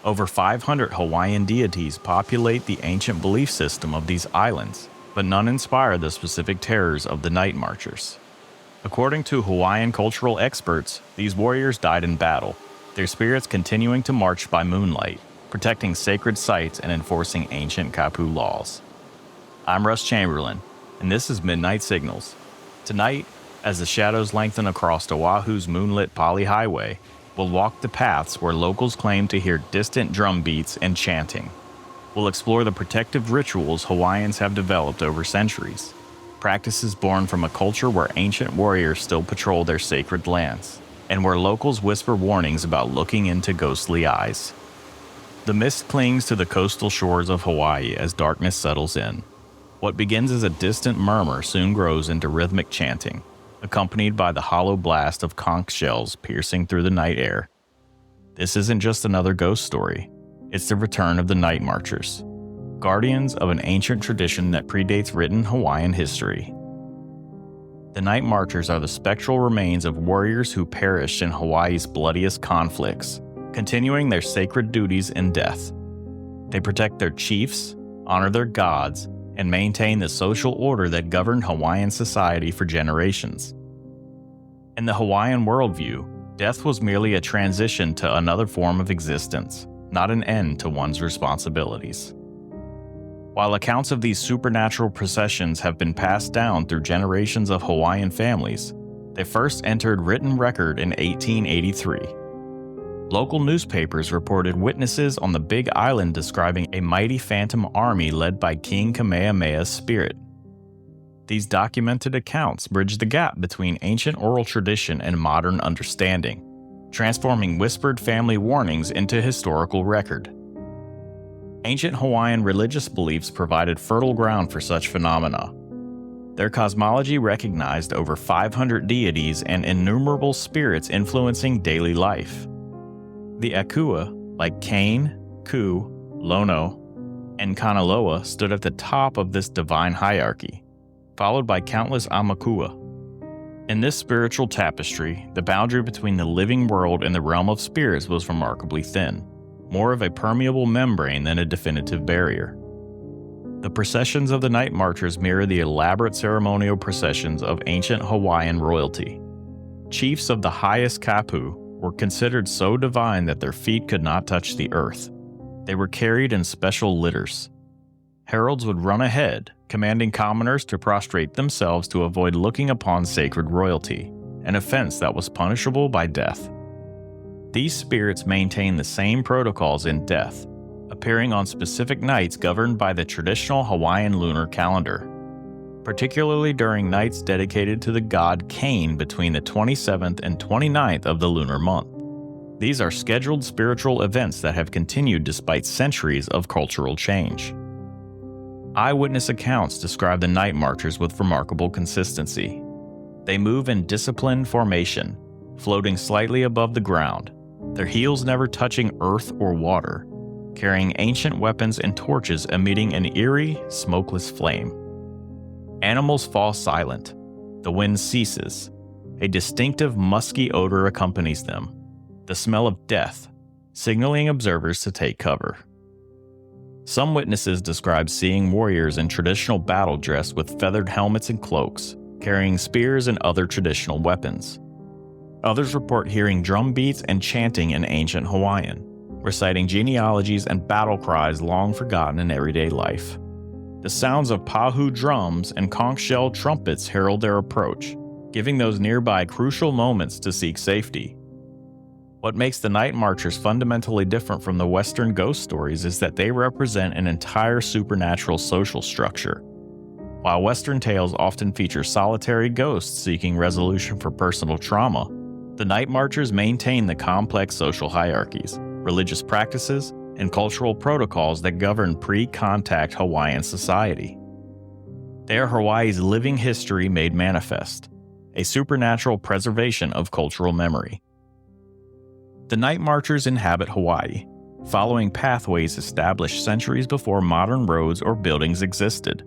Over 500 Hawaiian deities populate the ancient belief system of these islands, but none inspire the specific terrors of the Night Marchers. According to Hawaiian cultural experts, these warriors died in battle, their spirits continuing to march by moonlight, protecting sacred sites and enforcing ancient kapu laws. I'm Russ Chamberlain, and this is Midnight Signals. Tonight, as the shadows lengthen across Oahu's moonlit Pali Highway, we'll walk the paths where locals claim to hear distant drum beats and chanting. We'll explore the protective rituals Hawaiians have developed over centuries, practices born from a culture where ancient warriors still patrol their sacred lands, and where locals whisper warnings about looking into ghostly eyes. The mist clings to the coastal shores of Hawaii as darkness settles in. What begins as a distant murmur soon grows into rhythmic chanting, accompanied by the hollow blast of conch shells piercing through the night air. This isn't just another ghost story. It's the return of the Night Marchers, guardians of an ancient tradition that predates written Hawaiian history. The Night Marchers are the spectral remains of warriors who perished in Hawaii's bloodiest conflicts, continuing their sacred duties in death. They protect their chiefs, honor their gods, and maintain the social order that governed Hawaiian society for generations. In the Hawaiian worldview, death was merely a transition to another form of existence, not an end to one's responsibilities. While accounts of these supernatural processions have been passed down through generations of Hawaiian families, they first entered written record in 1883. Local newspapers reported witnesses on the Big Island describing a mighty phantom army led by King Kamehameha's spirit. These documented accounts bridge the gap between ancient oral tradition and modern understanding, transforming whispered family warnings into historical record. Ancient Hawaiian religious beliefs provided fertile ground for such phenomena. Their cosmology recognized over 500 deities and innumerable spirits influencing daily life. The Akua, like Kane, Ku, Lono, and Kanaloa, stood at the top of this divine hierarchy, followed by countless Aumakua. In this spiritual tapestry, the boundary between the living world and the realm of spirits was remarkably thin, more of a permeable membrane than a definitive barrier. The processions of the Night Marchers mirror the elaborate ceremonial processions of ancient Hawaiian royalty. Chiefs of the highest kapu were considered so divine that their feet could not touch the earth. They were carried in special litters. Heralds would run ahead, commanding commoners to prostrate themselves to avoid looking upon sacred royalty, an offense that was punishable by death. These spirits maintain the same protocols in death, appearing on specific nights governed by the traditional Hawaiian lunar calendar, particularly during nights dedicated to the god Kane between the 27th and 29th of the lunar month. These are scheduled spiritual events that have continued despite centuries of cultural change. Eyewitness accounts describe the Night Marchers with remarkable consistency. They move in disciplined formation, floating slightly above the ground, their heels never touching earth or water, carrying ancient weapons and torches emitting an eerie, smokeless flame. Animals fall silent. The wind ceases. A distinctive musky odor accompanies them, the smell of death, signaling observers to take cover. Some witnesses describe seeing warriors in traditional battle dress with feathered helmets and cloaks, carrying spears and other traditional weapons. Others report hearing drum beats and chanting in ancient Hawaiian, reciting genealogies and battle cries long forgotten in everyday life. The sounds of pahu drums and conch shell trumpets herald their approach, giving those nearby crucial moments to seek safety. What makes the Night Marchers fundamentally different from the Western ghost stories is that they represent an entire supernatural social structure. While Western tales often feature solitary ghosts seeking resolution for personal trauma, the Night Marchers maintain the complex social hierarchies, religious practices, and cultural protocols that govern pre-contact Hawaiian society. They are Hawaii's living history made manifest, a supernatural preservation of cultural memory. The Night Marchers inhabit Hawaii, following pathways established centuries before modern roads or buildings existed.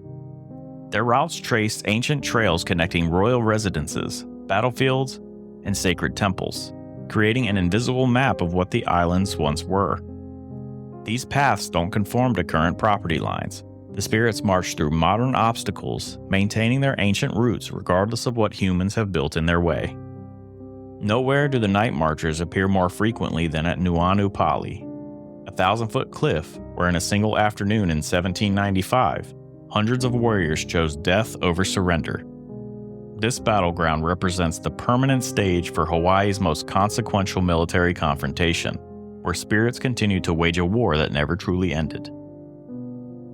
Their routes traced ancient trails connecting royal residences, battlefields, and sacred temples, creating an invisible map of what the islands once were. These paths don't conform to current property lines. The spirits march through modern obstacles, maintaining their ancient roots regardless of what humans have built in their way. Nowhere do the night marchers appear more frequently than at Nuʻuanu, Pali, a 1,000-foot cliff where in a single afternoon in 1795, hundreds of warriors chose death over surrender. This battleground represents the permanent stage for Hawaii's most consequential military confrontation, where spirits continued to wage a war that never truly ended.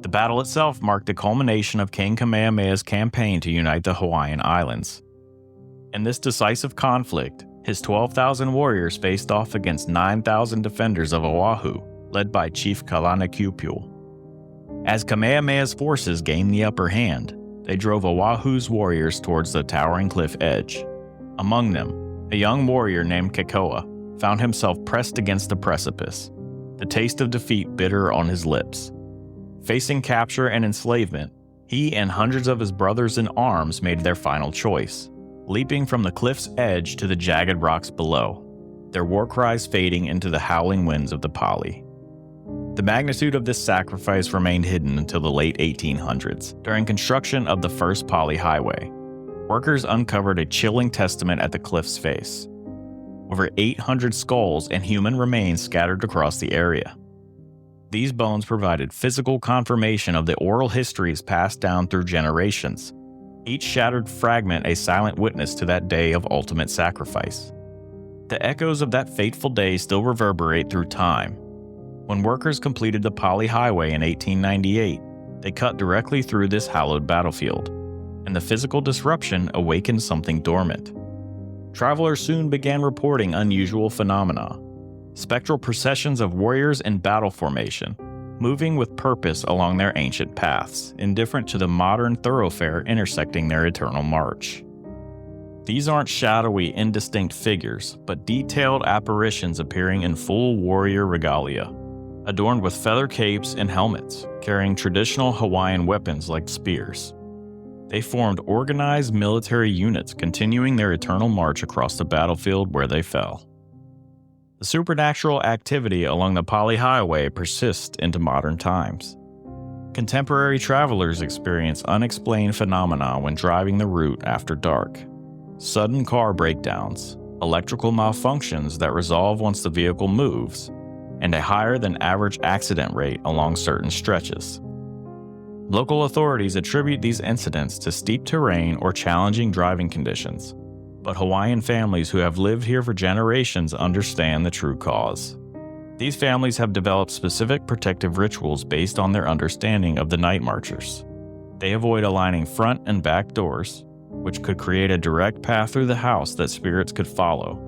The battle itself marked the culmination of King Kamehameha's campaign to unite the Hawaiian Islands. In this decisive conflict, his 12,000 warriors faced off against 9,000 defenders of Oahu, led by Chief Kalaniʻipiʻu. As Kamehameha's forces gained the upper hand, they drove Oahu's warriors towards the towering cliff edge. Among them, a young warrior named Kekoa found himself pressed against the precipice, the taste of defeat bitter on his lips. Facing capture and enslavement, he and hundreds of his brothers in arms made their final choice, leaping from the cliff's edge to the jagged rocks below, their war cries fading into the howling winds of the Pali. The magnitude of this sacrifice remained hidden until the late 1800s, during construction of the first Pali Highway. Workers uncovered a chilling testament at the cliff's face. Over 800 skulls and human remains scattered across the area. These bones provided physical confirmation of the oral histories passed down through generations, each shattered fragment a silent witness to that day of ultimate sacrifice. The echoes of that fateful day still reverberate through time. When workers completed the Pali Highway in 1898, they cut directly through this hallowed battlefield, and the physical disruption awakened something dormant. Travelers soon began reporting unusual phenomena. Spectral processions of warriors in battle formation, moving with purpose along their ancient paths, indifferent to the modern thoroughfare intersecting their eternal march. These aren't shadowy, indistinct figures, but detailed apparitions appearing in full warrior regalia, adorned with feather capes and helmets, carrying traditional Hawaiian weapons like spears. They formed organized military units, continuing their eternal march across the battlefield where they fell. The supernatural activity along the Pali Highway persists into modern times. Contemporary travelers experience unexplained phenomena when driving the route after dark. Sudden car breakdowns, electrical malfunctions that resolve once the vehicle moves, and a higher than average accident rate along certain stretches. Local authorities attribute these incidents to steep terrain or challenging driving conditions, but Hawaiian families who have lived here for generations understand the true cause. These families have developed specific protective rituals based on their understanding of the night marchers. They avoid aligning front and back doors, which could create a direct path through the house that spirits could follow.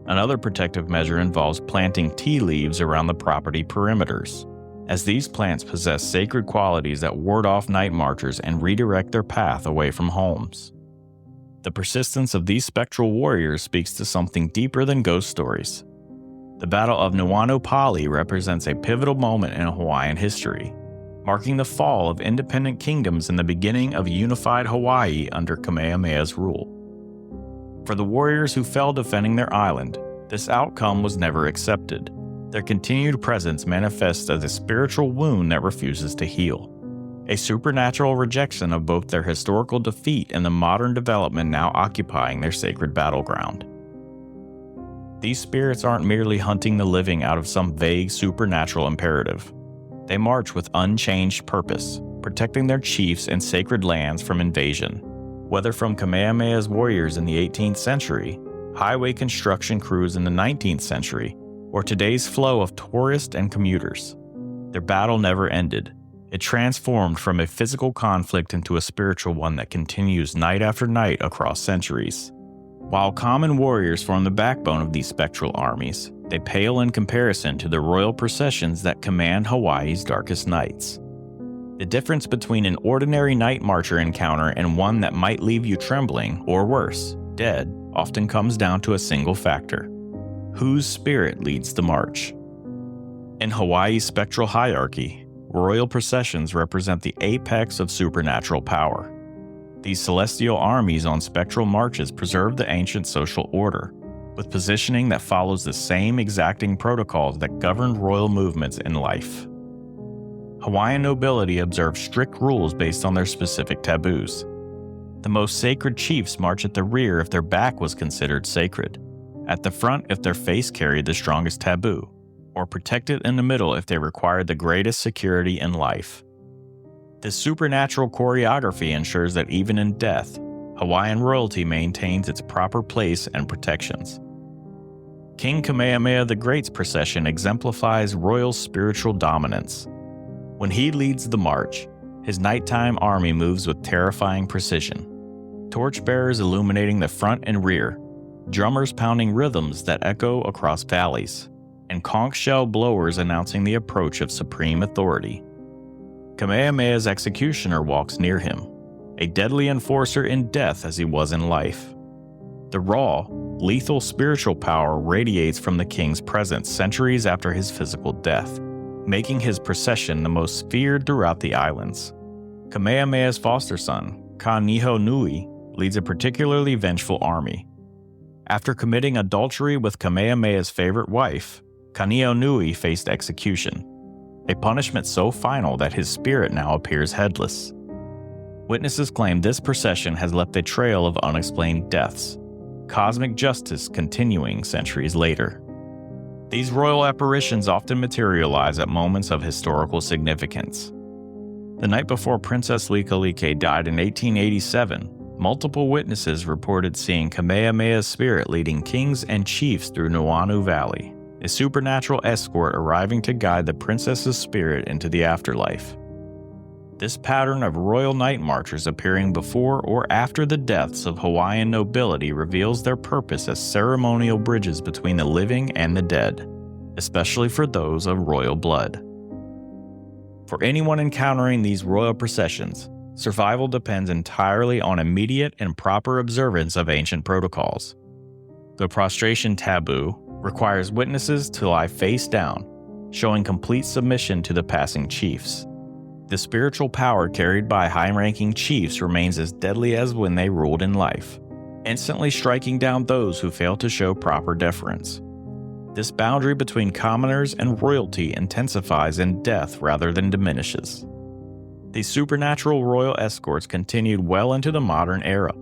Another protective measure involves planting tea leaves around the property perimeters, as these plants possess sacred qualities that ward off night marchers and redirect their path away from homes. The persistence of these spectral warriors speaks to something deeper than ghost stories. The Battle of Nuʻuanu, Pali represents a pivotal moment in Hawaiian history, marking the fall of independent kingdoms and the beginning of a unified Hawaii under Kamehameha's rule. For the warriors who fell defending their island, this outcome was never accepted. Their continued presence manifests as a spiritual wound that refuses to heal, a supernatural rejection of both their historical defeat and the modern development now occupying their sacred battleground. These spirits aren't merely hunting the living out of some vague supernatural imperative. They march with unchanged purpose, protecting their chiefs and sacred lands from invasion. Whether from Kamehameha's warriors in the 18th century, highway construction crews in the 19th century, or today's flow of tourists and commuters, their battle never ended. It transformed from a physical conflict into a spiritual one that continues night after night across centuries. While common warriors form the backbone of these spectral armies, they pale in comparison to the royal processions that command Hawaii's darkest nights. The difference between an ordinary night marcher encounter and one that might leave you trembling, or worse, dead, often comes down to a single factor: whose spirit leads the march? In Hawaii's spectral hierarchy, royal processions represent the apex of supernatural power. These celestial armies on spectral marches preserve the ancient social order, with positioning that follows the same exacting protocols that governed royal movements in life. Hawaiian nobility observed strict rules based on their specific taboos. The most sacred chiefs march at the rear if their back was considered sacred, at the front if their face carried the strongest taboo, or protected in the middle if they required the greatest security in life. This supernatural choreography ensures that even in death, Hawaiian royalty maintains its proper place and protections. King Kamehameha the Great's procession exemplifies royal spiritual dominance. When he leads the march, his nighttime army moves with terrifying precision. Torchbearers illuminating the front and rear, drummers pounding rhythms that echo across valleys, and conch shell blowers announcing the approach of supreme authority. Kamehameha's executioner walks near him, a deadly enforcer in death as he was in life. The raw, lethal spiritual power radiates from the king's presence centuries after his physical death, making his procession the most feared throughout the islands. Kamehameha's foster son, Kaniho Nui, leads a particularly vengeful army. After committing adultery with Kamehameha's favorite wife, Kaniho Nui faced execution, a punishment so final that his spirit now appears headless. Witnesses claim this procession has left a trail of unexplained deaths, cosmic justice continuing centuries later. These royal apparitions often materialize at moments of historical significance. The night before Princess Likalike died in 1887, multiple witnesses reported seeing Kamehameha's spirit leading kings and chiefs through Nuʻuanu Valley, a supernatural escort arriving to guide the princess's spirit into the afterlife. This pattern of royal night marchers appearing before or after the deaths of Hawaiian nobility reveals their purpose as ceremonial bridges between the living and the dead, especially for those of royal blood. For anyone encountering these royal processions, survival depends entirely on immediate and proper observance of ancient protocols. The prostration taboo requires witnesses to lie face down, showing complete submission to the passing chiefs. The spiritual power carried by high-ranking chiefs remains as deadly as when they ruled in life, instantly striking down those who fail to show proper deference. This boundary between commoners and royalty intensifies in death rather than diminishes. These supernatural royal escorts continued well into the modern era.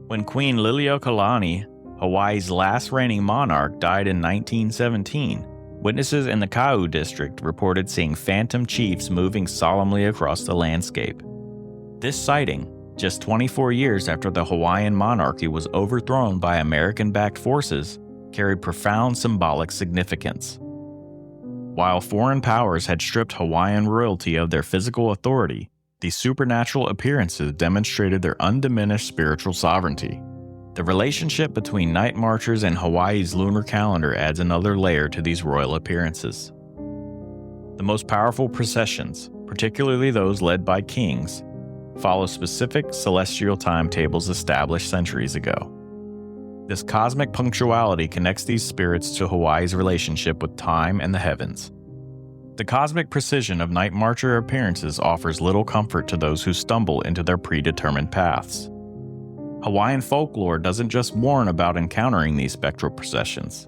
When Queen Liliuokalani, Hawaii's last reigning monarch, died in 1917, witnesses in the Kau district reported seeing phantom chiefs moving solemnly across the landscape. This sighting, just 24 years after the Hawaiian monarchy was overthrown by American-backed forces, carried profound symbolic significance. While foreign powers had stripped Hawaiian royalty of their physical authority, these supernatural appearances demonstrated their undiminished spiritual sovereignty. The relationship between night marchers and Hawaii's lunar calendar adds another layer to these royal appearances. The most powerful processions, particularly those led by kings, follow specific celestial timetables established centuries ago. This cosmic punctuality connects these spirits to Hawaii's relationship with time and the heavens. The cosmic precision of night marcher appearances offers little comfort to those who stumble into their predetermined paths. Hawaiian folklore doesn't just warn about encountering these spectral processions.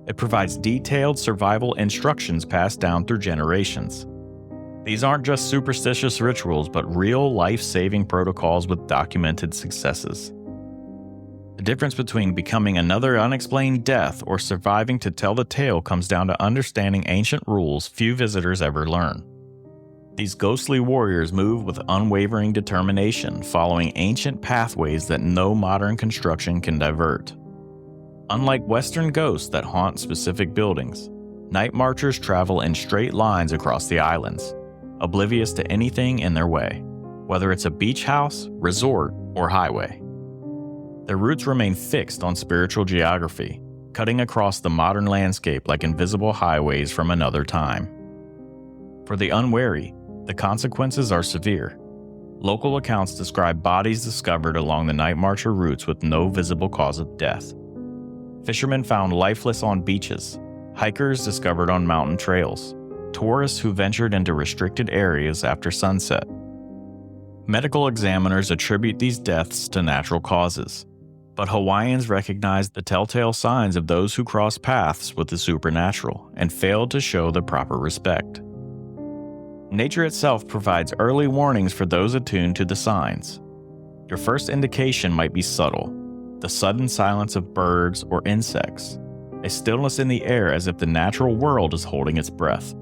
It provides detailed survival instructions passed down through generations. These aren't just superstitious rituals, but real life-saving protocols with documented successes. The difference between becoming another unexplained death or surviving to tell the tale comes down to understanding ancient rules few visitors ever learn. These ghostly warriors move with unwavering determination, following ancient pathways that no modern construction can divert. Unlike Western ghosts that haunt specific buildings, night marchers travel in straight lines across the islands, oblivious to anything in their way, whether it's a beach house, resort, or highway. Their roots remain fixed on spiritual geography, cutting across the modern landscape like invisible highways from another time. For the unwary, the consequences are severe. Local accounts describe bodies discovered along the night marcher routes with no visible cause of death. Fishermen found lifeless on beaches, hikers discovered on mountain trails, tourists who ventured into restricted areas after sunset. Medical examiners attribute these deaths to natural causes. But Hawaiians recognized the telltale signs of those who cross paths with the supernatural and failed to show the proper respect. Nature itself provides early warnings for those attuned to the signs. Your first indication might be subtle, the sudden silence of birds or insects, a stillness in the air as if the natural world is holding its breath.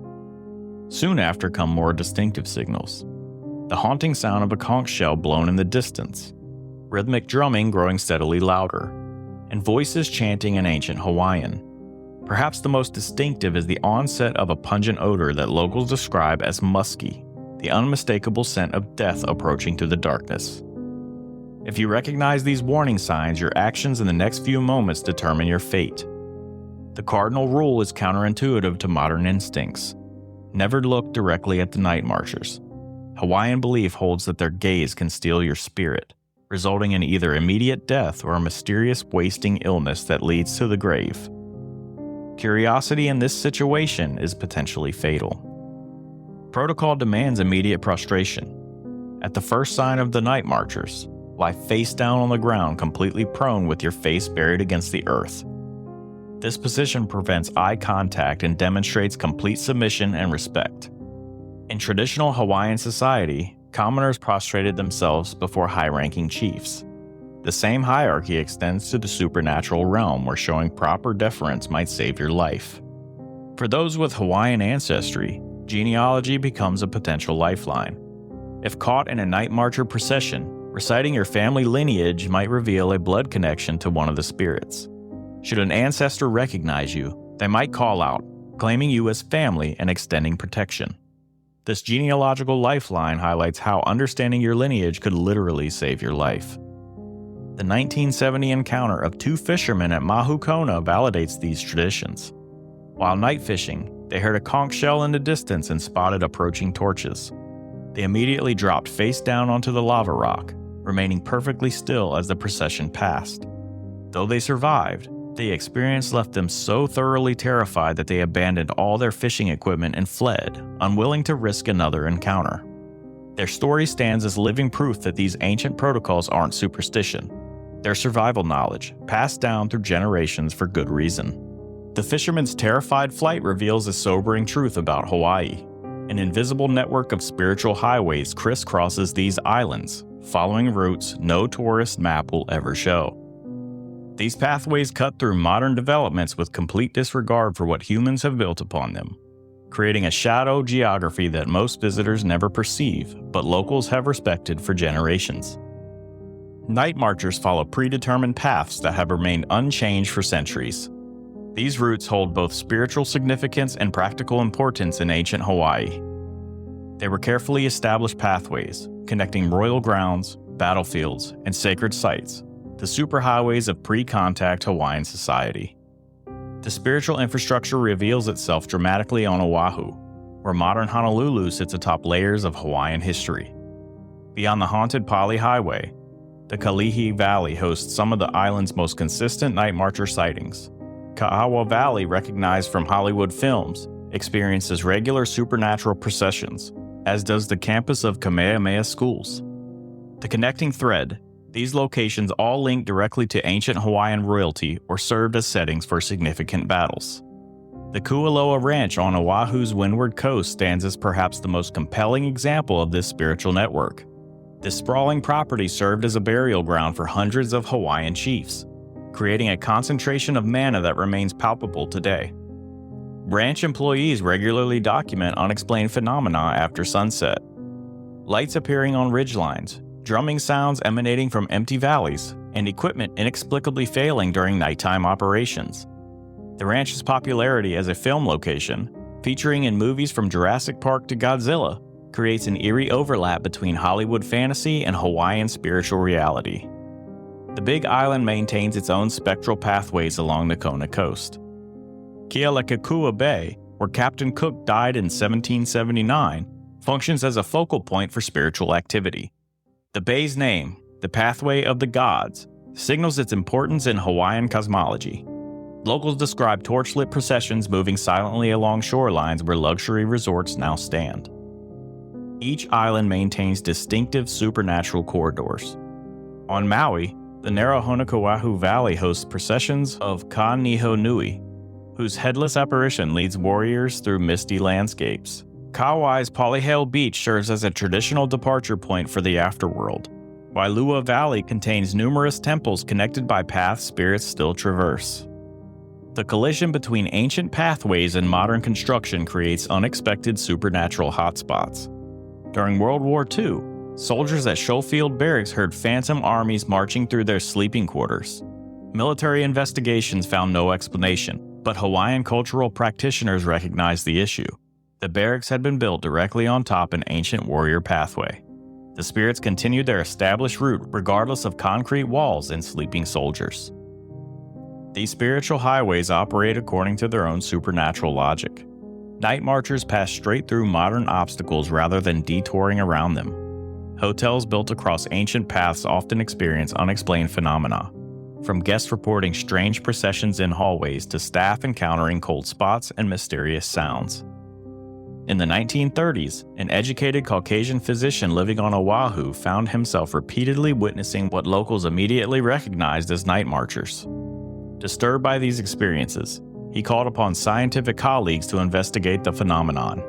Soon after come more distinctive signals, the haunting sound of a conch shell blown in the distance, rhythmic drumming growing steadily louder, and voices chanting in ancient Hawaiian. Perhaps the most distinctive is the onset of a pungent odor that locals describe as musky, the unmistakable scent of death approaching through the darkness. If you recognize these warning signs, your actions in the next few moments determine your fate. The cardinal rule is counterintuitive to modern instincts. Never look directly at the night marchers. Hawaiian belief holds that their gaze can steal your spirit, resulting in either immediate death or a mysterious wasting illness that leads to the grave. Curiosity in this situation is potentially fatal. Protocol demands immediate prostration. At the first sign of the night marchers, lie face down on the ground, completely prone with your face buried against the earth. This position prevents eye contact and demonstrates complete submission and respect. In traditional Hawaiian society, commoners prostrated themselves before high-ranking chiefs. The same hierarchy extends to the supernatural realm, where showing proper deference might save your life. For those with Hawaiian ancestry, genealogy becomes a potential lifeline. If caught in a night marcher procession, reciting your family lineage might reveal a blood connection to one of the spirits. Should an ancestor recognize you, they might call out, claiming you as family and extending protection. This genealogical lifeline highlights how understanding your lineage could literally save your life. The 1970 encounter of two fishermen at Mahu Kona validates these traditions. While night fishing, they heard a conch shell in the distance and spotted approaching torches. They immediately dropped face down onto the lava rock, remaining perfectly still as the procession passed. Though they survived, the experience left them so thoroughly terrified that they abandoned all their fishing equipment and fled, unwilling to risk another encounter. Their story stands as living proof that these ancient protocols aren't superstition. They're survival knowledge, passed down through generations for good reason. The fisherman's terrified flight reveals a sobering truth about Hawaii. An invisible network of spiritual highways crisscrosses these islands, following routes no tourist map will ever show. These pathways cut through modern developments with complete disregard for what humans have built upon them, creating a shadow geography that most visitors never perceive, but locals have respected for generations. Night marchers follow predetermined paths that have remained unchanged for centuries. These routes hold both spiritual significance and practical importance in ancient Hawaii. They were carefully established pathways, connecting royal grounds, battlefields, and sacred sites, the superhighways of pre-contact Hawaiian society. The spiritual infrastructure reveals itself dramatically on Oahu, where modern Honolulu sits atop layers of Hawaiian history. Beyond the haunted Pali Highway, the Kalihi Valley hosts some of the island's most consistent night marcher sightings. Ka'awa Valley, recognized from Hollywood films, experiences regular supernatural processions, as does the campus of Kamehameha schools. The connecting thread, these locations all link directly to ancient Hawaiian royalty or served as settings for significant battles. The Kualoa Ranch on Oahu's windward coast stands as perhaps the most compelling example of this spiritual network. This sprawling property served as a burial ground for hundreds of Hawaiian chiefs, creating a concentration of mana that remains palpable today. Ranch employees regularly document unexplained phenomena after sunset. Lights appearing on ridgelines, drumming sounds emanating from empty valleys, and equipment inexplicably failing during nighttime operations. The ranch's popularity as a film location, featuring in movies from Jurassic Park to Godzilla, creates an eerie overlap between Hollywood fantasy and Hawaiian spiritual reality. The Big Island maintains its own spectral pathways along the Kona coast. Kealakekua Bay, where Captain Cook died in 1779, functions as a focal point for spiritual activity. The bay's name, the Pathway of the Gods, signals its importance in Hawaiian cosmology. Locals describe torchlit processions moving silently along shorelines where luxury resorts now stand. Each island maintains distinctive supernatural corridors. On Maui, the The narrow Oahu Valley hosts processions of Ka Niho Nui, whose headless apparition leads warriors through misty landscapes. Kauai's Polyhale Beach serves as a traditional departure point for the afterworld. Wailua Valley contains numerous temples connected by paths spirits still traverse. The collision between ancient pathways and modern construction creates unexpected supernatural hotspots. During World War II, soldiers at Schofield Barracks heard phantom armies marching through their sleeping quarters. Military investigations found no explanation, but Hawaiian cultural practitioners recognized the issue. The barracks had been built directly on top an ancient warrior pathway. The spirits continued their established route regardless of concrete walls and sleeping soldiers. These spiritual highways operate according to their own supernatural logic. Night marchers pass straight through modern obstacles rather than detouring around them. Hotels built across ancient paths often experience unexplained phenomena, from guests reporting strange processions in hallways to staff encountering cold spots and mysterious sounds. In the 1930s, an educated Caucasian physician living on Oahu found himself repeatedly witnessing what locals immediately recognized as night marchers. Disturbed by these experiences, he called upon scientific colleagues to investigate the phenomenon.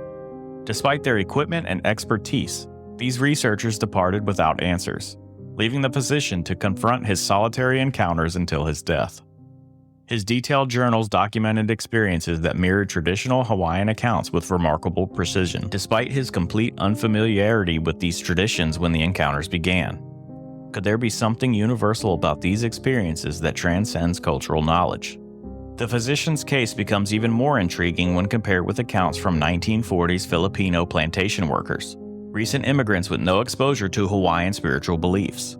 Despite their equipment and expertise, these researchers departed without answers, leaving the physician to confront his solitary encounters until his death. His detailed journals documented experiences that mirrored traditional Hawaiian accounts with remarkable precision, despite his complete unfamiliarity with these traditions when the encounters began. Could there be something universal about these experiences that transcends cultural knowledge? The physician's case becomes even more intriguing when compared with accounts from 1940s Filipino plantation workers, recent immigrants with no exposure to Hawaiian spiritual beliefs.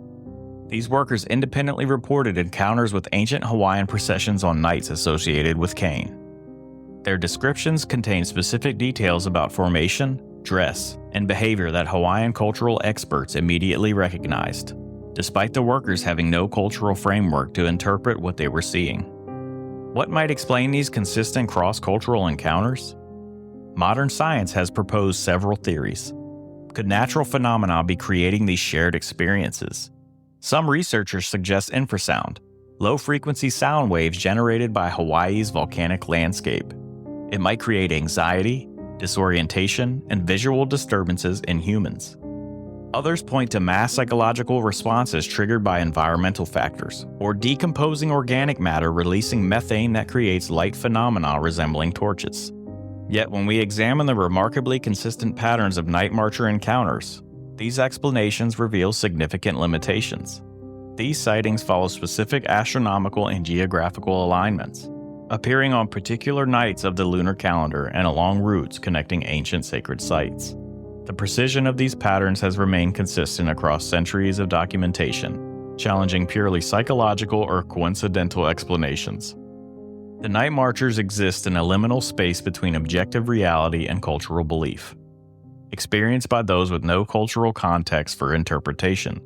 These workers independently reported encounters with ancient Hawaiian processions on nights associated with Kane. Their descriptions contain specific details about formation, dress, and behavior that Hawaiian cultural experts immediately recognized, despite the workers having no cultural framework to interpret what they were seeing. What might explain these consistent cross-cultural encounters? Modern science has proposed several theories. Could natural phenomena be creating these shared experiences? Some researchers suggest infrasound, low-frequency sound waves generated by Hawaii's volcanic landscape. It might create anxiety, disorientation, and visual disturbances in humans. Others point to mass psychological responses triggered by environmental factors, or decomposing organic matter releasing methane that creates light phenomena resembling torches. Yet when we examine the remarkably consistent patterns of night marcher encounters, these explanations reveal significant limitations. These sightings follow specific astronomical and geographical alignments, appearing on particular nights of the lunar calendar and along routes connecting ancient sacred sites. The precision of these patterns has remained consistent across centuries of documentation, challenging purely psychological or coincidental explanations. The night marchers exist in a liminal space between objective reality and cultural belief, experienced by those with no cultural context for interpretation,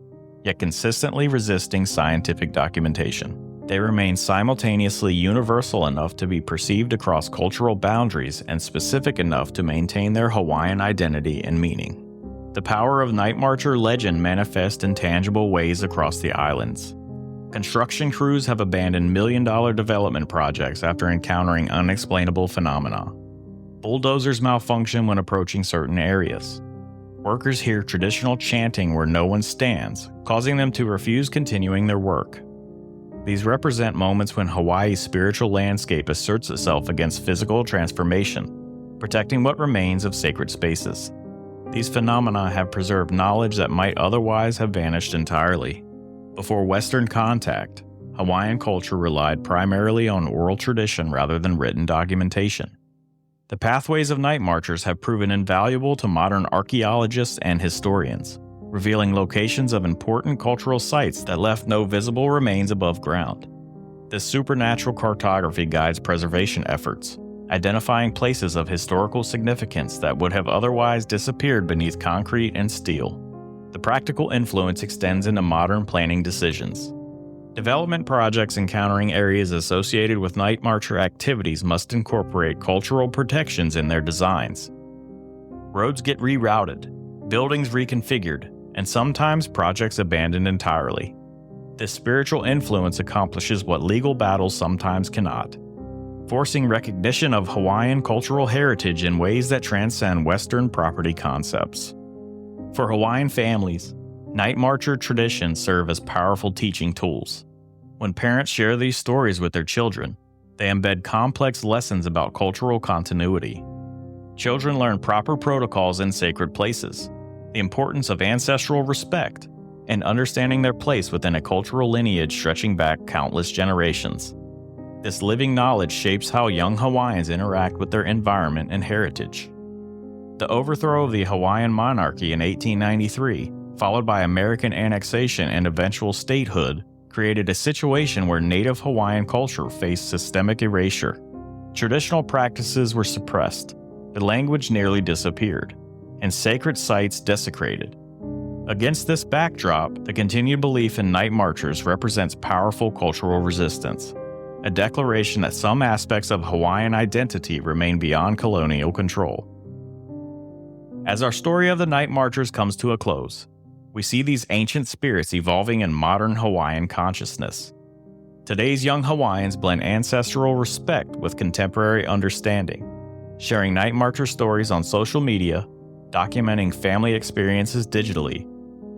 yet consistently resisting scientific documentation. They remain simultaneously universal enough to be perceived across cultural boundaries and specific enough to maintain their Hawaiian identity and meaning. The power of night marcher legend manifests in tangible ways across the islands. Construction crews have abandoned million-dollar development projects after encountering unexplainable phenomena. Bulldozers malfunction when approaching certain areas. Workers hear traditional chanting where no one stands, causing them to refuse continuing their work. These represent moments when Hawaii's spiritual landscape asserts itself against physical transformation, protecting what remains of sacred spaces. These phenomena have preserved knowledge that might otherwise have vanished entirely. Before Western contact, Hawaiian culture relied primarily on oral tradition rather than written documentation. The pathways of night marchers have proven invaluable to modern archaeologists and historians, revealing locations of important cultural sites that left no visible remains above ground. This supernatural cartography guides preservation efforts, identifying places of historical significance that would have otherwise disappeared beneath concrete and steel. The practical influence extends into modern planning decisions. Development projects encountering areas associated with night marcher activities must incorporate cultural protections in their designs. Roads get rerouted, buildings reconfigured, and sometimes projects abandoned entirely. This spiritual influence accomplishes what legal battles sometimes cannot, forcing recognition of Hawaiian cultural heritage in ways that transcend Western property concepts. For Hawaiian families, night marcher traditions serve as powerful teaching tools. When parents share these stories with their children, they embed complex lessons about cultural continuity. Children learn proper protocols in sacred places, the importance of ancestral respect, and understanding their place within a cultural lineage stretching back countless generations. This living knowledge shapes how young Hawaiians interact with their environment and heritage. The overthrow of the Hawaiian monarchy in 1893, followed by American annexation and eventual statehood, created a situation where native Hawaiian culture faced systemic erasure. Traditional practices were suppressed, the language nearly disappeared, and sacred sites desecrated. Against this backdrop, the continued belief in night marchers represents powerful cultural resistance, a declaration that some aspects of Hawaiian identity remain beyond colonial control. As our story of the night marchers comes to a close, we see these ancient spirits evolving in modern Hawaiian consciousness. Today's young Hawaiians blend ancestral respect with contemporary understanding, sharing night marcher stories on social media, documenting family experiences digitally,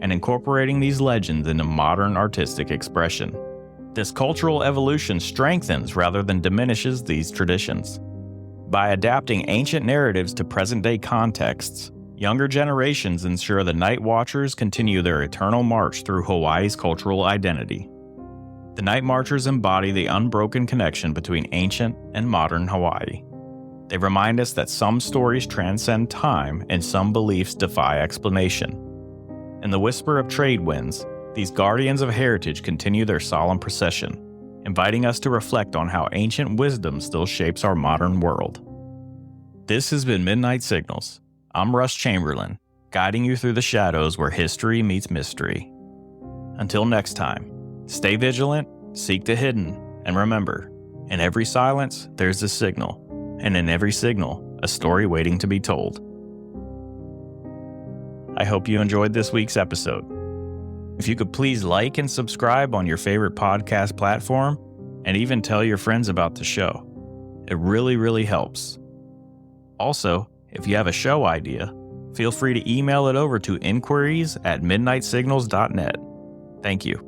and incorporating these legends into modern artistic expression. This cultural evolution strengthens rather than diminishes these traditions. By adapting ancient narratives to present-day contexts, younger generations ensure the Night Watchers continue their eternal march through Hawaii's cultural identity. The Night Marchers embody the unbroken connection between ancient and modern Hawaii. They remind us that some stories transcend time and some beliefs defy explanation. In the whisper of trade winds, these guardians of heritage continue their solemn procession, inviting us to reflect on how ancient wisdom still shapes our modern world. This has been Midnight Signals. I'm Russ Chamberlain, guiding you through the shadows where history meets mystery. Until next time, stay vigilant, seek the hidden, and remember, in every silence, there's a signal, and in every signal, a story waiting to be told. I hope you enjoyed this week's episode. If you could please like and subscribe on your favorite podcast platform, and even tell your friends about the show. It really helps. Also, if you have a show idea, feel free to email it over to inquiries@midnightsignals.net. Thank you.